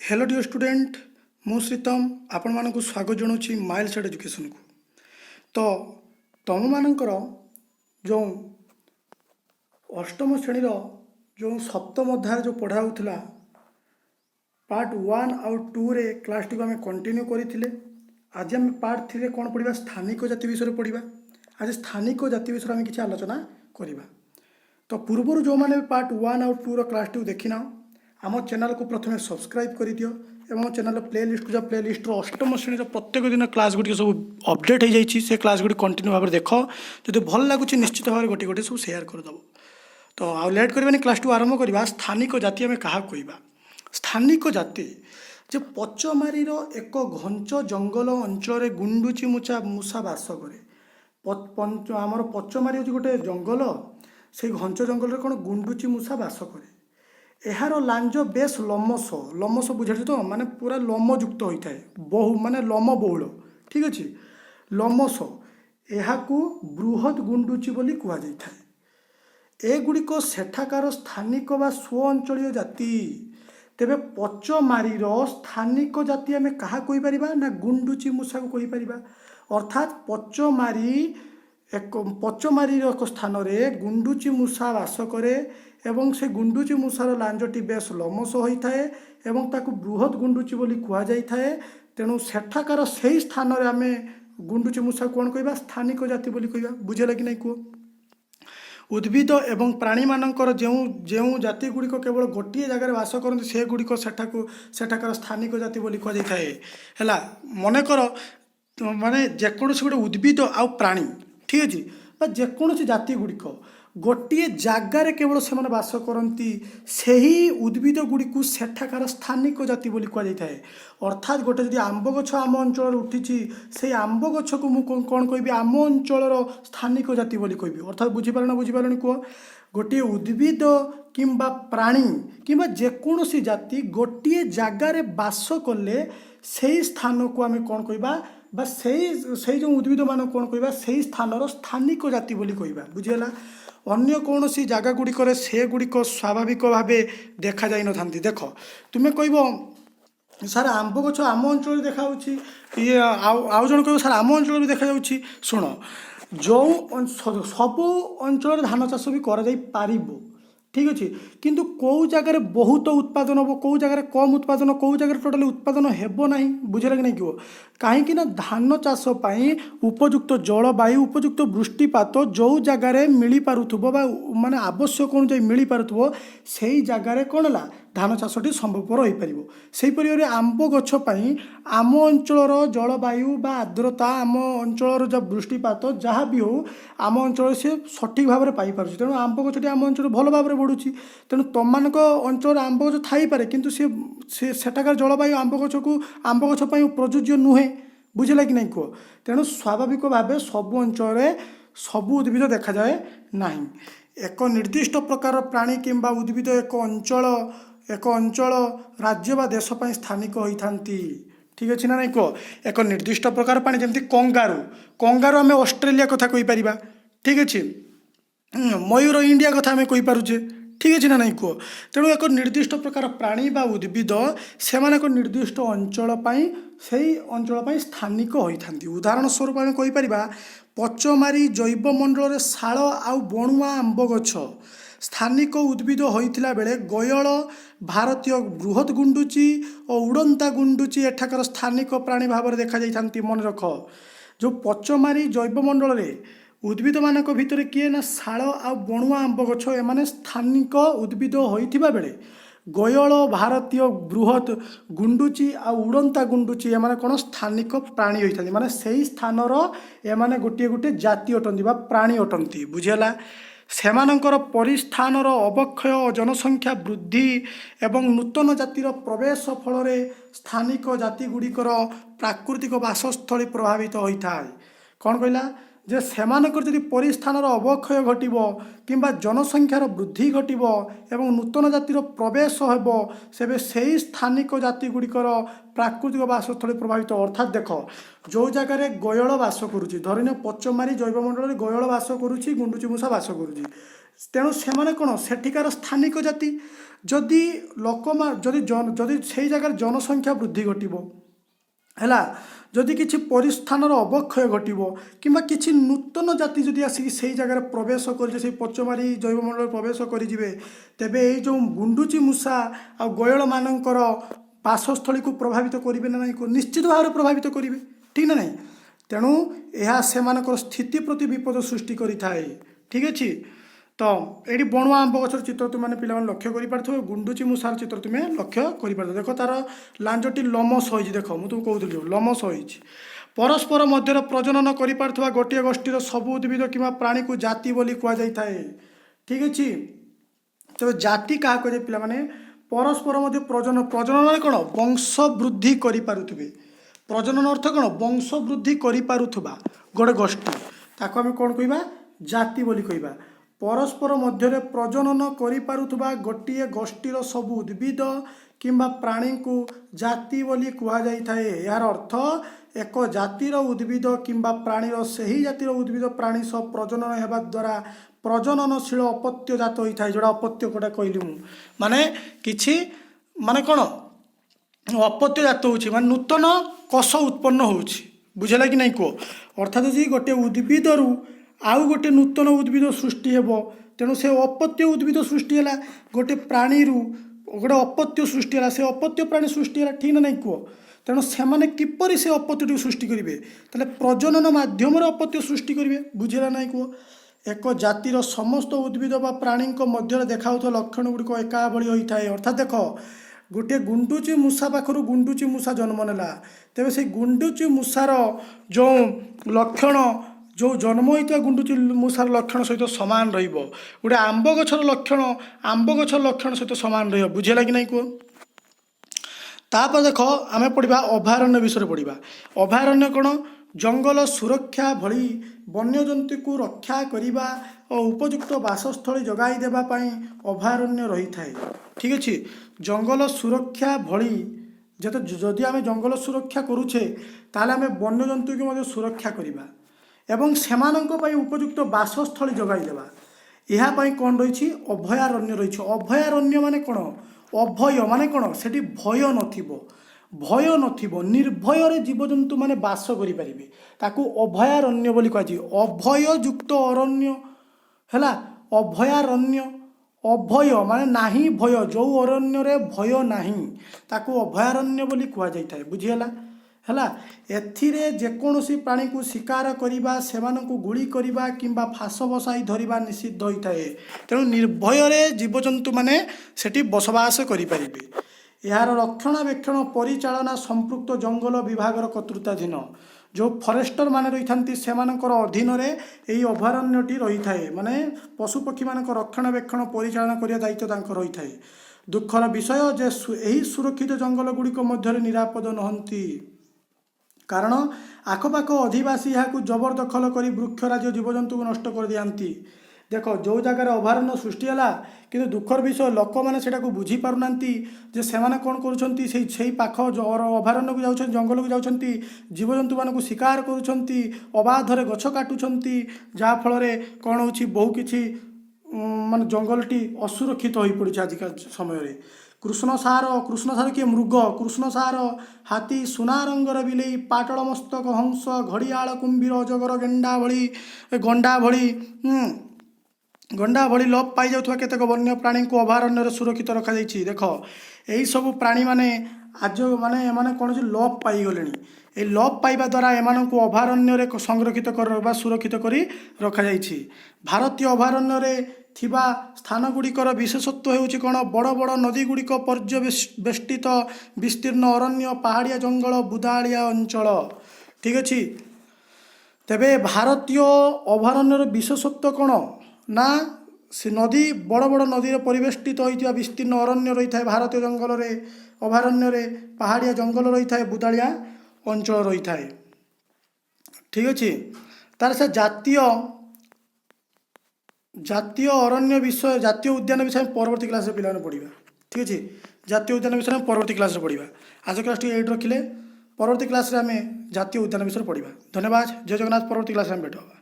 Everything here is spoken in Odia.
हेलो डियर स्टूडेंट मु श्रीतम आपण मानक स्वागत जनाऊँ माइल सेट एजुकेशन को। तो तुम मानकर जो अष्टम श्रेणीर जो सप्तम अध्याय जो पढ़ा होता पार्ट 1 आउ 2 रे क्लास टी आम कंटिन्यू करते। आज आम पार्ट 3 रे कौन पढ़ा स्थानिक जाति विषय पढ़ा। आज स्थानिक जाति विषय आम किसी आलोचना करवा। तो पूर्व जो मैंने पार्ट 1 आउ 2 क्लास टी देखिना आम चैनल को प्रथम सब्सक्राइब कर दियो एवं चैनल प्ले लिस्ट को जा प्ले लिस्ट अष्टम श्रेणी प्रत्येक दिन क्लास गुड़ी सब अपडेट हो जाइए से क्लास गुड़ी कंटिन्यू भाव देख जो भल लगुच निश्चित भाव गोटे गोटे सब सेयार करदेव। तो आउ लेट करवानी क्लास टू आरंभ करवा। स्थानिक जाति आम क्या कहवा। स्थानिक जाति जे पचमारीर एक घंच जंगल अंचल गुंडुची मूषा बास करे। आमर पचमारी हूँ गोटे जंगल से घंच जंगल कौन गुंडुची मूषा बास करे। यार लांज बेस लमस लमस बुझे तो माने पूरा लमयुक्त होता है बहु माने लम बहुल ठीक अच्छे लमस यहाँ बृहद गुंडुची बोली कहुए। एगुड़िक सेठाकार स्थानिक बा स्व अंचल जाति। तेबे पचमारीर स्थानिक जाति आम क्या कहीपर ना गुंडुची मूषा को कहीपर। अर्थात पचमारी एक स्थान में गुंडुची मूषा बास करे एवं से गुंडुची मूषार लांजटी बेस लमस होता है एवं ताकू बृहद गुंडुची बोली कहुए। तेणु सेठाकार से स्थान में आम गुंडुची मूषा कौन कहवा स्थानिक जाति बोली कहवा। बुझेगा कि नहीं कह। उद्भिद एवं प्राणी मानकर जो जाति गुड़िक केवल गोटे जगार बास करते से गुड़िक सेठाकार स्थानिक जाति बोली कहुए। मनकर माने जेकोसी गोटे उद्भिद आउ प्राणी ठीक अच्छे जेकोसी जाति गुड़िक गोटे जगार केवल से बास करती से ही उद्भिद गुड़ी को सेठाकार स्थानिक जाति बोली कहुए। अर्थात गोटे जदि आंब गछ आम अंचल उठी से आंब गछ को मुझे कौन कहि आम अंचल स्थानिक जाति बोली कहि। अर्थात बुझीपार ना बुझीपारे कह। गोटे उद्भिद किंबा प्राणी किंबा जेकोसी जाति गोटे जगार बास कले से स्थान को आम कौन कहवा बा से जो उद्भिद मान कौन कहवा से स्थानर स्थानिक जाति बोली कहवा। बुझीगला। अन्य कौन सी जगह गुड़िक से गुड़िक स्वाभाविक भाव देखा जाई न थांती। देख तुम्हें कह सार आंब गछ आम अंचल देखा ये आउ जन कह सार आम अंचल भी देखा जाउछि। शुण जो सबु अंचल धान चाष भी कर ठीक अच्छे किंतु कौ जगार बहुत उत्पादन हम कौ जगार कम उत्पादन कौ जगार टोटाली उत्पादन हेबो नहीं। बुझेगा कि नहीं कह। कहीं धान चाष उपयुक्त जलवायु उपयुक्त वृष्टिपात जो जगार मिल पारुथबो बा माने आवश्यक अनुसार मिल पारुथबो से जगार कौन है धान चाषटी संभवपर हो पार। से परिवार आंब गछ आम अंचल जलवायु बा आर्द्रता आम अंचल जो वृष्टिपात जहाँ भी हो आम अंचल से सठिक भाव में पाइपर। तेणु आंब गछटी आम अंचल भल भाव में बढ़ुची। तेणु तुम मान अंचल आंब गछ थाईपे किंतु सेठाकार जलवायु आंब गछ को आंब गछ प्रযোज्य नुहे। बुझेगा कि नहीं कह। तेणु स्वाभाविक भाव सबु अंचल सबु उद्भिद देखा जाए ना। एक निर्दिष्ट प्रकार प्राणी किंबा उद्भिद एक अंचल राज्य बा देश पर स्थानिक होती ठीक अच्छे ना नहीं कह। एक निर्दिष्ट प्रकार प्राणी जमी कंगारू कंगारू आम ऑस्ट्रेलिया कथा कहीपर ठीक अच्छे मयूर इंडिया कथा आम कहीपरुचे ठीक अच्छे ना नहीं कह। तेणु एक निर्दिष्ट प्रकार प्राणी बा उद्भिद से निर्दिष्ट अंचल से अंचल स्थानिक होती। उदाहरण स्वरूप आम कहीपर पचमारी जैवमंडल शाल आउ बणुआ आंब गछ स्थानिक उद्भिद होता बेले गयल भारतीय बृहद गुंडुची और उड़ंता गुंडुची एठाकर स्थानिक प्राणी भाव में देखा जाती। मन रख जो पचमारी जैवमंडल उद्भिद मान भितर किए ना शाल आ बणुआ आंब गछ एमाने स्थानिक उद्भिद होता बेले गयल भारतीय बृहद गुंडुची आ उड़ंता गुंडुची एमाने कौन स्थानिक प्राणी होता माने से स्थानर एमाने गोटे गोटे जाति अटंती बा प्राणी अटंती। बुझेला। सेमानंकर परिस्थानर अवक्षय जनसंख्या वृद्धि एवं नूतन जातिर प्रवेश फल स्थानिक जाति गुड़िकर प्राकृतिक बासस्थली प्रभावित होता है। कौन कहला जे सेमानकर यदि परिस्थानर अवक्षय घटिबो किंबा जनसंख्यार वृद्धि घटिबो एवं नूतन जातिर प्रवेश हेबो सेबे सेही स्थानिक जाति गुड़िकर प्राकृतिक बासस्थली प्रभावित। अर्थात देख जो जगार गयल बास करुच्ची धरिन पचमारी जैवमंडल गयल बास करुच्ची गुंडुची मूषा बास करुच्ची ତେଣୁ ସେମାନେ କ'ଣ ସେଠିକାର ସ୍ଥାନିକ ଜାତି। ଯଦି ଯଦି ସେଇ ଜାଗାରେ ଜନସଂଖ୍ୟା ବୃଦ୍ଧି ଘଟିବ ହେଲା, ଯଦି କିଛି ପରିସ୍ଥାନର ଅବକ୍ଷୟ ଘଟିବ କିମ୍ବା କିଛି ନୂତନ ଜାତି ଯଦି ଆସିକି ସେଇ ଜାଗାରେ ପ୍ରବେଶ କରିଯିବେ, ସେଇ ପଚମାରୀ ଜୈବମଣ୍ଡଳରେ ପ୍ରବେଶ କରିଯିବେ, ତେବେ ଏଇ ଯେଉଁ ଗୁଣ୍ଡୁଚି ମୂଷା ଆଉ ଗୟଳମାନଙ୍କର ବାସସ୍ଥଳୀକୁ ପ୍ରଭାବିତ କରିବେ ନା ନାହିଁ? ନିଶ୍ଚିତ ଭାବରେ ପ୍ରଭାବିତ କରିବେ, ଠିକ୍ ନା ନାହିଁ? ତେଣୁ ଏହା ସେମାନଙ୍କର ସ୍ଥିତି ପ୍ରତି ବିପଦ ସୃଷ୍ଟି କରିଥାଏ। ଠିକ୍ ଅଛି। ତ ଏଇଠି ବଣୁଆ ଆମ୍ବ ଗଛର ଚିତ୍ର ତୁମେ ପିଲାମାନେ ଲକ୍ଷ୍ୟ କରିପାରୁଥିବ, ଗୁଣ୍ଡୁଚି ମୂଷାର ଚିତ୍ର ତୁମେ ଲକ୍ଷ୍ୟ କରିପାରୁଥିବ। ଦେଖ ତାର ଲାଞ୍ଜଟି ଲମସ ହୋଇଛି, ଦେଖ ମୁଁ ତୁମକୁ କହୁଥିଲି ଲମସ ହୋଇଛି। ପରସ୍ପର ମଧ୍ୟରେ ପ୍ରଜନନ କରିପାରୁଥିବା ଗୋଟିଏ ଗୋଷ୍ଠୀର ସବୁ ଉଦ୍ଭିଦ କିମ୍ବା ପ୍ରାଣୀକୁ ଜାତି ବୋଲି କୁହାଯାଇଥାଏ। ଠିକ୍ ଅଛି। ତେବେ ଜାତି କାହା କୁହାଯାଏ ପିଲାମାନେ? ପରସ୍ପର ମଧ୍ୟ ପ୍ରଜନନରେ କ'ଣ ବଂଶ ବୃଦ୍ଧି କରିପାରୁଥିବେ। ପ୍ରଜନନ ଅର୍ଥ କ'ଣ? ବଂଶ ବୃଦ୍ଧି କରିପାରୁଥିବା ଗୋଟେ ଗୋଷ୍ଠୀ, ତାକୁ ଆମେ କ'ଣ କହିବା? ଜାତି ବୋଲି କହିବା। ପରସ୍ପର ମଧ୍ୟରେ ପ୍ରଜନନ କରିପାରୁଥିବା ଗୋଟିଏ ଗୋଷ୍ଠୀର ସବୁ ଉଦ୍ଭିଦ କିମ୍ବା ପ୍ରାଣୀଙ୍କୁ ଜାତି ବୋଲି କୁହାଯାଇଥାଏ। ଏହାର ଅର୍ଥ ଏକ ଜାତିର ଉଦ୍ଭିଦ କିମ୍ବା ପ୍ରାଣୀର ସେହି ଜାତିର ଉଦ୍ଭିଦ ପ୍ରାଣୀ ସହ ପ୍ରଜନନ ହେବା ଦ୍ୱାରା ପ୍ରଜନନଶୀଳ ଅପତ୍ୟ ଜାତ ହୋଇଥାଏ। ଯେଉଁଟା ଅପତ୍ୟ କୋଟା କହିଲି ମୁଁ, ମାନେ କିଛି ମାନେ କ'ଣ ଅପତ୍ୟ ଜାତ ହେଉଛି, ମାନେ ନୂତନ କୋଷ ଉତ୍ପନ୍ନ ହେଉଛି। ବୁଝିଲା କି ନାହିଁ କୁହ? ଅର୍ଥାତ୍ ଯଦି ଗୋଟିଏ ଉଦ୍ଭିଦରୁ ଆଉ ଗୋଟେ ନୂତନ ଉଦ୍ଭିଦ ସୃଷ୍ଟି ହେବ, ତେଣୁ ସେ ଅପତ୍ୟ ଉଦ୍ଭିଦ ସୃଷ୍ଟି ହେଲା। ଗୋଟେ ପ୍ରାଣୀରୁ ଗୋଟେ ଅପତ୍ୟ ସୃଷ୍ଟି ହେଲା, ସେ ଅପତ୍ୟ ପ୍ରାଣୀ ସୃଷ୍ଟି ହେଲା। ଠିକ୍ ନା ନାହିଁ କୁହ? ତେଣୁ ସେମାନେ କିପରି ସେ ଅପତ୍ୟଟିକୁ ସୃଷ୍ଟି କରିବେ? ତାହେଲେ ପ୍ରଜନନ ମାଧ୍ୟମରେ ଅପତ୍ୟ ସୃଷ୍ଟି କରିବେ। ବୁଝିଲା ନାହିଁ କୁହ? ଏକ ଜାତିର ସମସ୍ତ ଉଦ୍ଭିଦ ବା ପ୍ରାଣୀଙ୍କ ମଧ୍ୟରେ ଦେଖାଯାଉଥିବା ଲକ୍ଷଣ ଗୁଡ଼ିକ ଏକାଭଳି ହୋଇଥାଏ। ଅର୍ଥାତ୍ ଦେଖ, ଗୋଟିଏ ଗୁଣ୍ଡୁଚି ମୂଷା ପାଖରୁ ଗୁଣ୍ଡୁଚି ମୂଷା ଜନ୍ମ ନେଲା, ତେବେ ସେଇ ଗୁଣ୍ଡୁଚି ମୂଷାର ଯେଉଁ ଲକ୍ଷଣ, ଯେଉଁ ଜନ୍ମ ହୋଇଥିବା ଗୁଣ୍ଡୁଚି ମୂଷାର ଲକ୍ଷଣ ସହିତ ସମାନ ରହିବ। ଗୋଟେ ଆମ୍ବ ଗଛର ଲକ୍ଷଣ ଆମ୍ବ ଗଛର ଲକ୍ଷଣ ସହିତ ସମାନ ରହିବ। ବୁଝିଲା କି ନାହିଁ କୁହ? ତାପରେ ଦେଖ, ଆମେ ପଢ଼ିବା ଅଭୟାରଣ୍ୟ ବିଷୟରେ ପଢ଼ିବା। ଅଭୟାରଣ୍ୟ କ'ଣ? ଜଙ୍ଗଲ ସୁରକ୍ଷା ଭଳି ବନ୍ୟଜନ୍ତୁକୁ ରକ୍ଷା କରିବା ଓ ଉପଯୁକ୍ତ ବାସସ୍ଥଳୀ ଯୋଗାଇ ଦେବା ପାଇଁ ଅଭୟାରଣ୍ୟ ରହିଥାଏ। ଠିକ୍ ଅଛି। ଜଙ୍ଗଲ ସୁରକ୍ଷା ଭଳି ଯଦି ଆମେ ଜଙ୍ଗଲ ସୁରକ୍ଷା କରୁଛେ, ତାହେଲେ ଆମେ ବନ୍ୟଜନ୍ତୁକୁ ମଧ୍ୟ ସୁରକ୍ଷା କରିବା ଏବଂ ସେମାନଙ୍କ ପାଇଁ ଉପଯୁକ୍ତ ବାସସ୍ଥଳୀ ଯୋଗାଇ ଦେବା। ଏହା ପାଇଁ କ'ଣ ରହିଛି? ଅଭୟାରଣ୍ୟ ରହିଛି। ଅଭୟାରଣ୍ୟ ମାନେ କ'ଣ? ଅଭୟ ମାନେ କ'ଣ? ସେଠି ଭୟ ନଥିବ, ଭୟ ନଥିବ, ନିର୍ଭୟରେ ଜୀବଜନ୍ତୁ ମାନେ ବାସ କରିପାରିବେ। ତାକୁ ଅଭୟାରଣ୍ୟ ବୋଲି କୁହାଯାଏ। ଅଭୟଯୁକ୍ତ ଅରଣ୍ୟ ହେଲା ଅଭୟାରଣ୍ୟ। ଅଭୟ ମାନେ ନାହିଁ ଭୟ, ଯେଉଁ ଅରଣ୍ୟରେ ଭୟ ନାହିଁ ତାକୁ ଅଭୟାରଣ୍ୟ ବୋଲି କୁହାଯାଇଥାଏ। ବୁଝିହେଲା? ହେଲା, ଏଥିରେ ଯେକୌଣସି ପ୍ରାଣୀକୁ ଶିକାର କରିବା, ସେମାନଙ୍କୁ ଗୁଳି କରିବା କିମ୍ବା ଫାଶ ବସାଇ ଧରିବା ନିଷିଦ୍ଧ ହୋଇଥାଏ। ତେଣୁ ନିର୍ଭୟରେ ଜୀବଜନ୍ତୁମାନେ ସେଠି ବସବାସ କରିପାରିବେ। ଏହାର ରକ୍ଷଣାବେକ୍ଷଣ ପରିଚାଳନା ସମ୍ପୃକ୍ତ ଜଙ୍ଗଲ ବିଭାଗର କର୍ତ୍ତୃତ୍ୱାଧୀନ। ଯେଉଁ ଫରେଷ୍ଟର ମାନେ ରହିଥାନ୍ତି ସେମାନଙ୍କର ଅଧୀନରେ ଏହି ଅଭୟାରଣ୍ୟଟି ରହିଥାଏ। ମାନେ ପଶୁପକ୍ଷୀମାନଙ୍କ ରକ୍ଷଣାବେକ୍ଷଣ ପରିଚାଳନା କରିବା ଦାୟିତ୍ୱ ତାଙ୍କର ରହିଥାଏ। ଦୁଃଖର ବିଷୟ ଯେ ଏହି ସୁରକ୍ଷିତ ଜଙ୍ଗଲ ଗୁଡ଼ିକ ମଧ୍ୟରେ ନିରାପଦ ନୁହନ୍ତି, କାରଣ ଆଖପାଖ ଅଧିବାସୀ ଏହାକୁ ଜବରଦଖଲ କରି ବୃକ୍ଷରାଜ ଜୀବଜନ୍ତୁଙ୍କୁ ନଷ୍ଟ କରିଦିଅନ୍ତି। ଦେଖ, ଯେଉଁ ଜାଗାରେ ଅଭୟାରଣ୍ୟ ସୃଷ୍ଟି ହେଲା, କିନ୍ତୁ ଦୁଃଖର ବିଷୟ ଲୋକମାନେ ସେଟାକୁ ବୁଝିପାରୁନାହାନ୍ତି ଯେ ସେମାନେ କ'ଣ କରୁଛନ୍ତି? ସେଇ ପାଖ ଅଭୟାରଣ୍ୟକୁ ଯାଉଛନ୍ତି, ଜଙ୍ଗଲକୁ ଯାଉଛନ୍ତି, ଜୀବଜନ୍ତୁମାନଙ୍କୁ ଶିକାର କରୁଛନ୍ତି, ଅବାଧରେ ଗଛ କାଟୁଛନ୍ତି, ଯାହାଫଳରେ କ'ଣ ହେଉଛି? ବହୁ କିଛି ମାନେ ଜଙ୍ଗଲଟି ଅସୁରକ୍ଷିତ ହୋଇପଡ଼ିଛି ଆଜିକା ସମୟରେ। କୃଷ୍ଣସାର କିଏ? ମୃଗ। କୃଷ୍ଣସାର, ହାତୀ, ସୁନା ରଙ୍ଗର ବିଲେଇ, ପାଟଳ ମସ୍ତକ ହଂସ, ଘଡ଼ିଆଳ, କୁମ୍ଭୀର, ଅଜଗର, ଗଣ୍ଡା ଭଳି ଲୋପ ପାଇଯାଉଥିବା କେତେକ ବନ୍ୟ ପ୍ରାଣୀଙ୍କୁ ଅଭୟାରଣ୍ୟରେ ସୁରକ୍ଷିତ ରଖାଯାଇଛି। ଦେଖ, ଏହିସବୁ ପ୍ରାଣୀମାନେ ଏମାନେ କ'ଣ ହେଉଛି? ଲୋପ ପାଇଗଲେଣି। এই লোপ ପାଇବା ଦ୍ୱାରା ଏମାନଙ୍କୁ ଅଭୟାରଣ୍ୟରେ ସଂରକ୍ଷିତ ବା ସୁରକ୍ଷିତ କରି ରଖାଯାଇଛି। ଭାରତୀୟ ଅଭୟାରଣ୍ୟରେ ଥିବା ସ୍ଥାନଗୁଡ଼ିକର ବିଶେଷତ୍ୱ ହେଉଛି କ'ଣ? ବଡ଼ ବଡ଼ ନଦୀଗୁଡ଼ିକ ପର୍ଯ୍ୟବେଷ୍ଟିତ ବିସ୍ତୀର୍ଣ୍ଣ ଅରଣ୍ୟ, ପାହାଡ଼ିଆ ଜଙ୍ଗଲ, ବୁଦାଳିଆ ଅଞ୍ଚଳ। ଠିକ୍ ଅଛି। ତେବେ ଭାରତୀୟ ଅଭୟାରଣ୍ୟର ବିଶେଷତ୍ୱ କ'ଣ? ନା ସେ ନଦୀ, ବଡ଼ ବଡ଼ ନଦୀରେ ପରିବେଷ୍ଟିତ ହୋଇଥିବା ବିସ୍ତୀର୍ଣ୍ଣ ଅରଣ୍ୟ ରହିଥାଏ ଭାରତୀୟ ଜଙ୍ଗଲରେ, ଅଭୟାରଣ୍ୟରେ ପାହାଡ଼ିଆ ଜଙ୍ଗଲ ରହିଥାଏ, ବୁଦାଳିଆ ଅଞ୍ଚଳ ରହିଥାଏ। ଠିକ୍ ଅଛି। ତାର ସେ ଜାତୀୟ ଅରଣ୍ୟ ବିଷୟ, ଜାତୀୟ ଉଦ୍ୟାନ ବିଷୟ ପରବର୍ତ୍ତୀ କ୍ଲାସରେ ପିଲାମାନେ ପଢ଼ିବା। ଠିକ୍ ଅଛି। ଜାତୀୟ ଉଦ୍ୟାନ ବିଷୟରେ ଆମେ ପରବର୍ତ୍ତୀ କ୍ଲାସରେ ପଢ଼ିବା। ଆଜି କ୍ଲାସଟି ଏଇଠି ରଖିଲେ, ପରବର୍ତ୍ତୀ କ୍ଲାସରେ ଆମେ ଜାତୀୟ ଉଦ୍ୟାନ ବିଷୟରେ ପଢ଼ିବା। ଧନ୍ୟବାଦ। ଜୟ ଜଗନ୍ନାଥ। ପରବର୍ତ୍ତୀ କ୍ଲାସରେ ଆମେ ଭେଟ ହେବା।